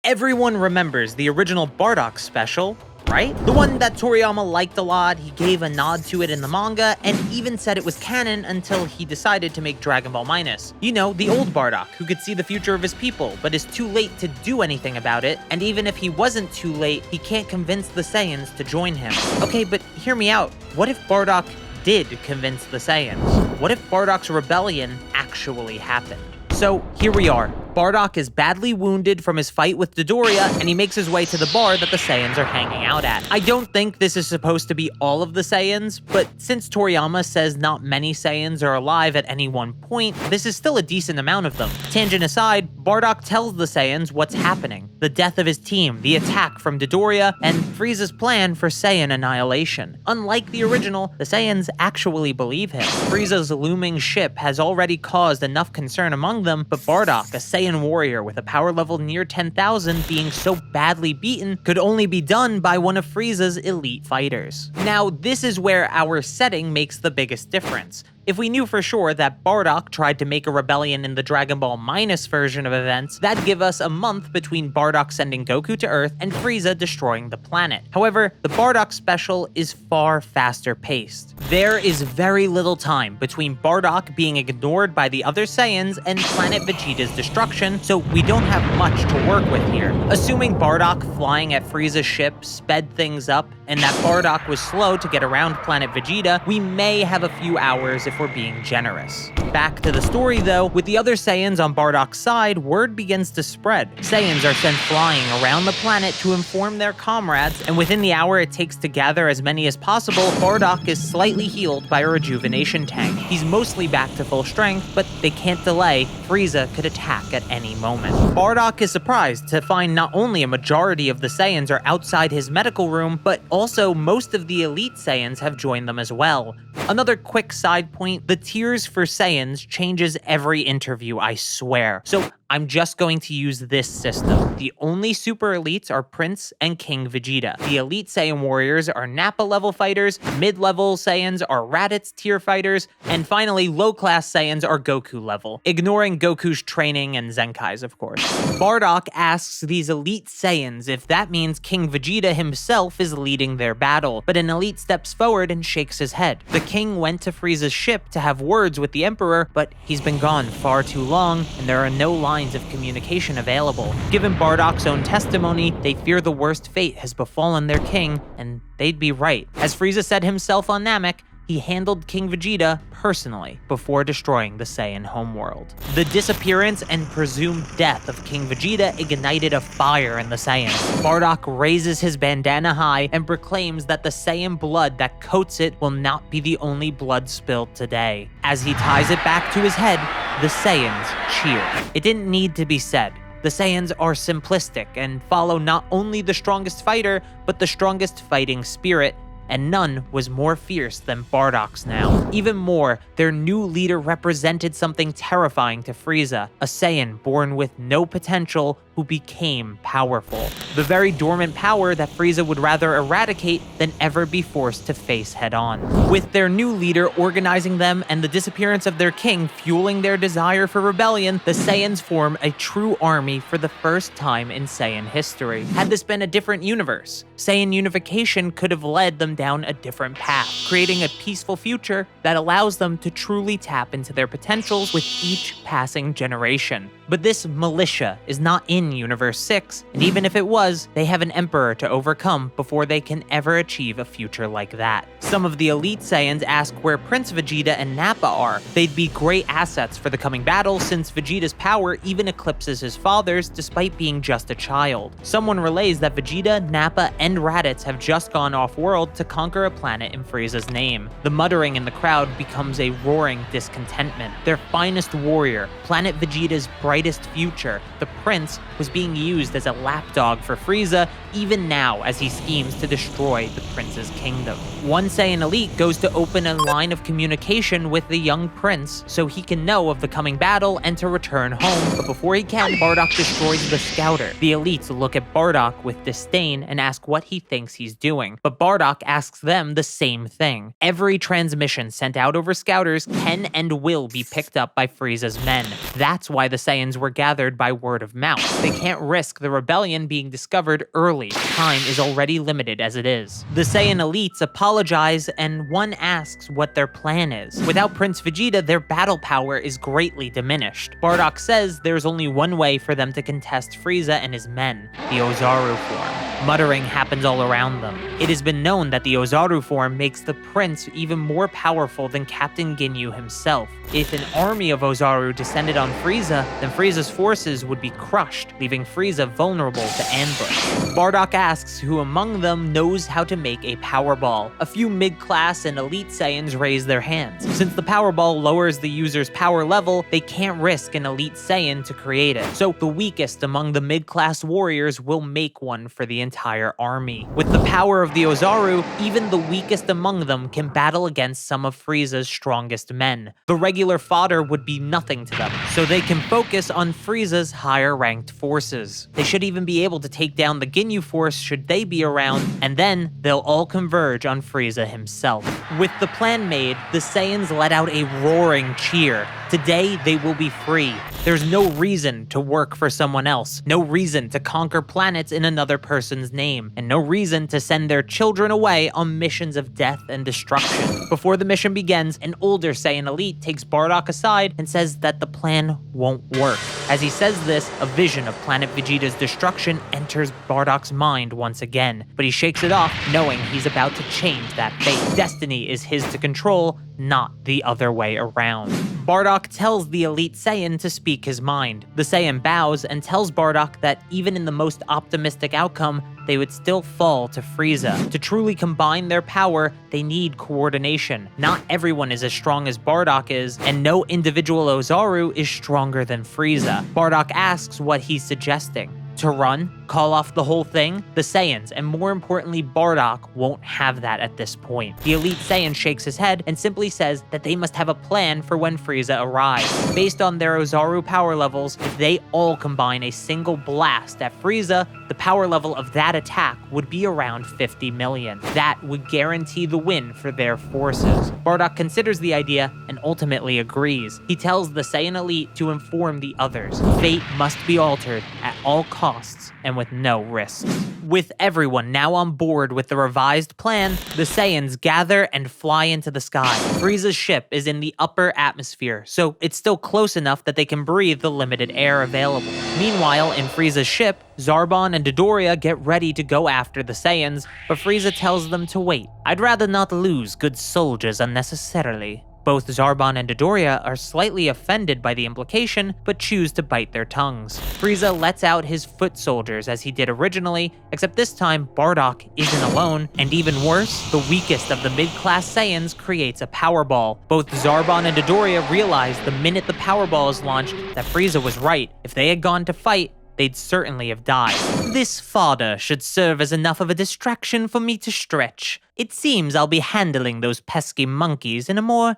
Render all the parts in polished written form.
Everyone remembers the original Bardock special, right? The one that Toriyama liked a lot. He gave a nod to it in the manga, and even said it was canon until he decided to make Dragon Ball Minus. You know, the old Bardock, who could see the future of his people, but is too late to do anything about it, and even if he wasn't too late, he can't convince the Saiyans to join him. Okay, but hear me out. What if Bardock did convince the Saiyans? What if Bardock's rebellion actually happened? So here we are. Bardock is badly wounded from his fight with Dodoria, and he makes his way to the bar that the Saiyans are hanging out at. I don't think this is supposed to be all of the Saiyans, but since Toriyama says not many Saiyans are alive at any one point, this is still a decent amount of them. Tangent aside, Bardock tells the Saiyans what's happening: the death of his team, the attack from Dodoria, and Frieza's plan for Saiyan annihilation. Unlike the original, the Saiyans actually believe him. Frieza's looming ship has already caused enough concern among them, but Bardock, a Saiyan warrior with a power level near 10,000, being so badly beaten could only be done by one of Frieza's elite fighters. Now, this is where our setting makes the biggest difference. If we knew for sure that Bardock tried to make a rebellion in the Dragon Ball Minus version of events, that'd give us a month between Bardock sending Goku to Earth and Frieza destroying the planet. However, the Bardock special is far faster paced. There is very little time between Bardock being ignored by the other Saiyans and Planet Vegeta's destruction, so we don't have much to work with here. Assuming Bardock flying at Frieza's ship sped things up, and that Bardock was slow to get around Planet Vegeta, we may have a few hours if we're being generous. Back to the story though, with the other Saiyans on Bardock's side, word begins to spread. Saiyans are sent flying around the planet to inform their comrades, and within the hour it takes to gather as many as possible, Bardock is slightly healed by a rejuvenation tank. He's mostly back to full strength, but they can't delay. Frieza could attack at any moment. Bardock is surprised to find not only a majority of the Saiyans are outside his medical room, but also most of the elite Saiyans have joined them as well. Another quick side point, the tiers for Saiyans changes every interview, I swear. So I'm just going to use this system. The only super elites are Prince and King Vegeta. The elite Saiyan warriors are Nappa level fighters, mid-level Saiyans are Raditz tier fighters, and finally low-class Saiyans are Goku level, ignoring Goku's training and Zenkai's of course. Bardock asks these elite Saiyans if that means King Vegeta himself is leading their battle, but an elite steps forward and shakes his head. The king went to Frieza's ship to have words with the Emperor, but he's been gone far too long, and there are no lines of communication available. Given Bardock's own testimony, they fear the worst fate has befallen their king, and they'd be right. As Frieza said himself on Namek, he handled King Vegeta personally before destroying the Saiyan homeworld. The disappearance and presumed death of King Vegeta ignited a fire in the Saiyans. Bardock raises his bandana high and proclaims that the Saiyan blood that coats it will not be the only blood spilled today. As he ties it back to his head, the Saiyans cheer. It didn't need to be said. The Saiyans are simplistic and follow not only the strongest fighter, but the strongest fighting spirit, and none was more fierce than Bardock's now. Even more, their new leader represented something terrifying to Frieza, a Saiyan born with no potential who became powerful. The very dormant power that Frieza would rather eradicate than ever be forced to face head-on. With their new leader organizing them and the disappearance of their king fueling their desire for rebellion, the Saiyans form a true army for the first time in Saiyan history. Had this been a different universe, Saiyan unification could have led them down a different path, creating a peaceful future that allows them to truly tap into their potentials with each passing generation. But this militia is not in Universe 6, and even if it was, they have an Emperor to overcome before they can ever achieve a future like that. Some of the elite Saiyans ask where Prince Vegeta and Nappa are. They'd be great assets for the coming battle since Vegeta's power even eclipses his father's despite being just a child. Someone relays that Vegeta, Nappa, and Raditz have just gone off-world to conquer a planet in Frieza's name. The muttering in the crowd becomes a roaring discontentment. Their finest warrior, Planet Vegeta's brightest future, the Prince, was being used as a lapdog for Frieza even now as he schemes to destroy the Prince's kingdom. One Saiyan elite goes to open a line of communication with the young Prince so he can know of the coming battle and to return home, but before he can, Bardock destroys the scouter. The elites look at Bardock with disdain and ask what he thinks he's doing, but Bardock asks them the same thing. Every transmission sent out over scouters can and will be picked up by Frieza's men. That's why the Saiyans Saiyans were gathered by word of mouth. They can't risk the rebellion being discovered early. Time is already limited as it is. The Saiyan elites apologize, and one asks what their plan is. Without Prince Vegeta, their battle power is greatly diminished. Bardock says there's only one way for them to contest Freeza and his men, the Ozaru form. Muttering happens all around them. It has been known that the Ozaru form makes the prince even more powerful than Captain Ginyu himself. If an army of Ozaru descended on Freeza, then Frieza's forces would be crushed, leaving Freeza vulnerable to ambush. Bardock asks who among them knows how to make a power ball. A few mid-class and elite Saiyans raise their hands. Since the power ball lowers the user's power level, they can't risk an elite Saiyan to create it. So the weakest among the mid-class warriors will make one for the entire army. With the power of the Ozaru, even the weakest among them can battle against some of Frieza's strongest men. The regular fodder would be nothing to them, so they can focus on Frieza's higher-ranked forces. They should even be able to take down the Ginyu force should they be around, and then they'll all converge on Freeza himself. With the plan made, the Saiyans let out a roaring cheer. Today, they will be free. There's no reason to work for someone else, no reason to conquer planets in another person's name, and no reason to send their children away on missions of death and destruction. Before the mission begins, an older Saiyan elite takes Bardock aside and says that the plan won't work. As he says this, a vision of Planet Vegeta's destruction enters Bardock's mind once again, but he shakes it off, knowing he's about to change that fate. Destiny is his to control, not the other way around. Bardock tells the elite Saiyan to speak his mind. The Saiyan bows and tells Bardock that even in the most optimistic outcome, they would still fall to Freeza. To truly combine their power, they need coordination. Not everyone is as strong as Bardock is, and no individual Ozaru is stronger than Freeza. Bardock asks what he's suggesting. To run? Call off the whole thing? The Saiyans, and more importantly Bardock, won't have that at this point. The elite Saiyan shakes his head and simply says that they must have a plan for when Freeza arrives. Based on their Ozaru power levels, if they all combine a single blast at Freeza, the power level of that attack would be around 50 million. That would guarantee the win for their forces. Bardock considers the idea and ultimately agrees. He tells the Saiyan elite to inform the others. Fate must be altered at all costs and with no risks. With everyone now on board with the revised plan, the Saiyans gather and fly into the sky. Frieza's ship is in the upper atmosphere, so it's still close enough that they can breathe the limited air available. Meanwhile, in Frieza's ship, Zarbon and Dodoria get ready to go after the Saiyans, but Freeza tells them to wait. I'd rather not lose good soldiers unnecessarily. Both Zarbon and Dodoria are slightly offended by the implication, but choose to bite their tongues. Freeza lets out his foot soldiers as he did originally, except this time Bardock isn't alone, and even worse, the weakest of the mid-class Saiyans creates a power ball. Both Zarbon and Dodoria realize the minute the power ball is launched that Freeza was right. If they had gone to fight, they'd certainly have died. This fodder should serve as enough of a distraction for me to stretch. It seems I'll be handling those pesky monkeys in a more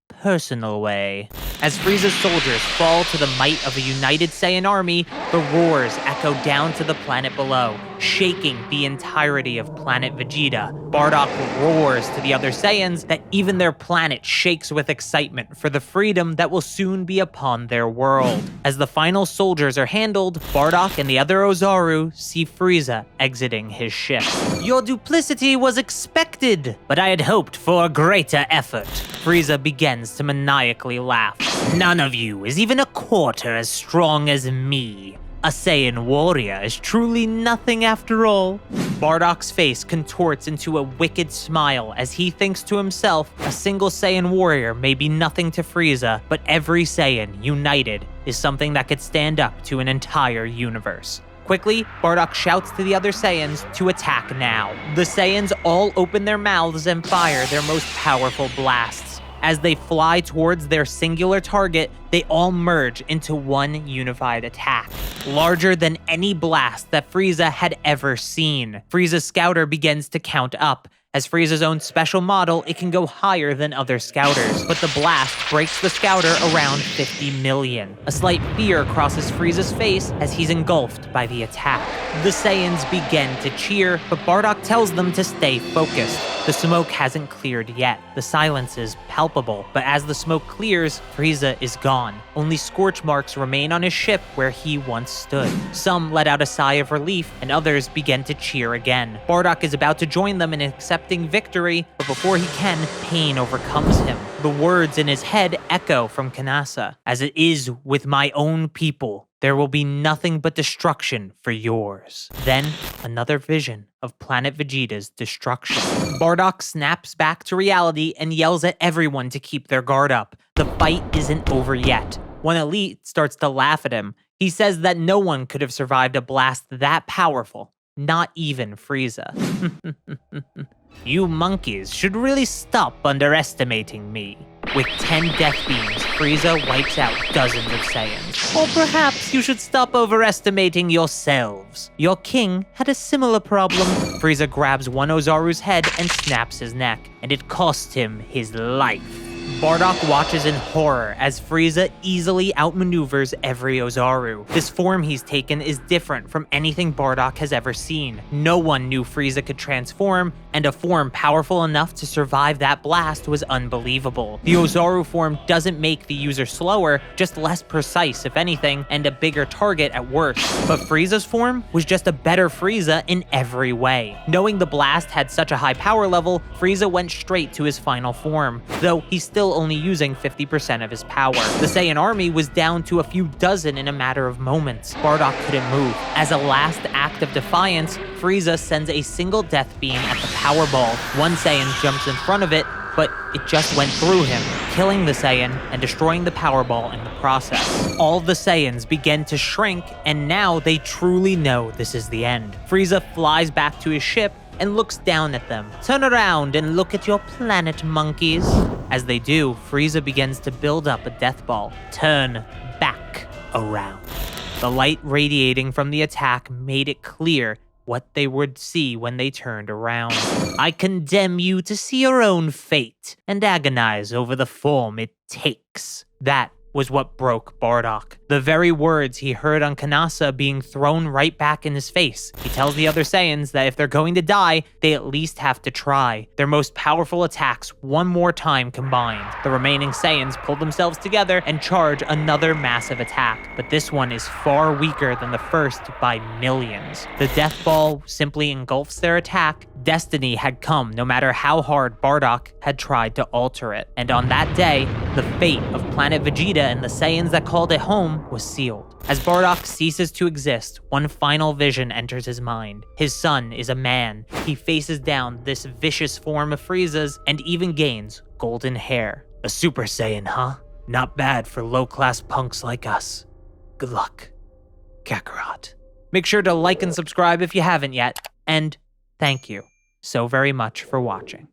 personal way. As Frieza's soldiers fall to the might of a united Saiyan army, the roars echo down to the planet below, shaking the entirety of Planet Vegeta. Bardock roars to the other Saiyans that even their planet shakes with excitement for the freedom that will soon be upon their world. As the final soldiers are handled, Bardock and the other Ozaru see Freeza exiting his ship. Your duplicity was expected, but I had hoped for a greater effort. Freeza begins to maniacally laugh. None of you is even a quarter as strong as me. A Saiyan warrior is truly nothing after all. Bardock's face contorts into a wicked smile as he thinks to himself, a single Saiyan warrior may be nothing to Freeza, but every Saiyan united is something that could stand up to an entire universe. Quickly, Bardock shouts to the other Saiyans to attack now. The Saiyans all open their mouths and fire their most powerful blasts. As they fly towards their singular target, they all merge into one unified attack, larger than any blast that Freeza had ever seen. Frieza's scouter begins to count up. As Frieza's own special model, it can go higher than other scouters, but the blast breaks the scouter around 50 million. A slight fear crosses Frieza's face as he's engulfed by the attack. The Saiyans begin to cheer, but Bardock tells them to stay focused. The smoke hasn't cleared yet. The silence is palpable, but as the smoke clears, Freeza is gone. Only scorch marks remain on his ship where he once stood. Some let out a sigh of relief, and others began to cheer again. Bardock is about to join them in accepting victory, but before he can, pain overcomes him. The words in his head echo from Kanasa. As it is with my own people, there will be nothing but destruction for yours. Then, another vision of Planet Vegeta's destruction. Bardock snaps back to reality and yells at everyone to keep their guard up. The fight isn't over yet. One elite starts to laugh at him. He says that no one could have survived a blast that powerful, not even Freeza. You monkeys should really stop underestimating me. With 10 death beams, Freeza wipes out dozens of Saiyans. Or perhaps you should stop overestimating yourselves. Your king had a similar problem. Freeza grabs one Ozaru's head and snaps his neck, and it cost him his life. Bardock watches in horror as Freeza easily outmaneuvers every Ozaru. This form he's taken is different from anything Bardock has ever seen. No one knew Freeza could transform, and a form powerful enough to survive that blast was unbelievable. The Ozaru form doesn't make the user slower, just less precise if anything, and a bigger target at worst. But Frieza's form was just a better Freeza in every way. Knowing the blast had such a high power level, Freeza went straight to his final form, though he's still only using 50% of his power. The Saiyan army was down to a few dozen in a matter of moments. Bardock couldn't move. As a last act of defiance, Freeza sends a single death beam at the power ball. One Saiyan jumps in front of it, but it just went through him, killing the Saiyan and destroying the power ball in the process. All the Saiyans begin to shrink, and now they truly know this is the end. Freeza flies back to his ship and looks down at them. Turn around and look at your planet, monkeys. As they do, Freeza begins to build up a death ball. Turn back around. The light radiating from the attack made it clear what they would see when they turned around. I condemn you to see your own fate and agonize over the form it takes. That was what broke Bardock. The very words he heard on Kanasa being thrown right back in his face. He tells the other Saiyans that if they're going to die, they at least have to try. Their most powerful attacks one more time combined. The remaining Saiyans pull themselves together and charge another massive attack, but this one is far weaker than the first by millions. The death ball simply engulfs their attack. Destiny had come no matter how hard Bardock had tried to alter it. And on that day, the fate of Planet Vegeta and the Saiyans that called it home was sealed. As Bardock ceases to exist, one final vision enters his mind. His son is a man. He faces down this vicious form of Frieza's and even gains golden hair. A Super Saiyan, huh? Not bad for low-class punks like us. Good luck, Kakarot. Make sure to like and subscribe if you haven't yet, and thank you so very much for watching.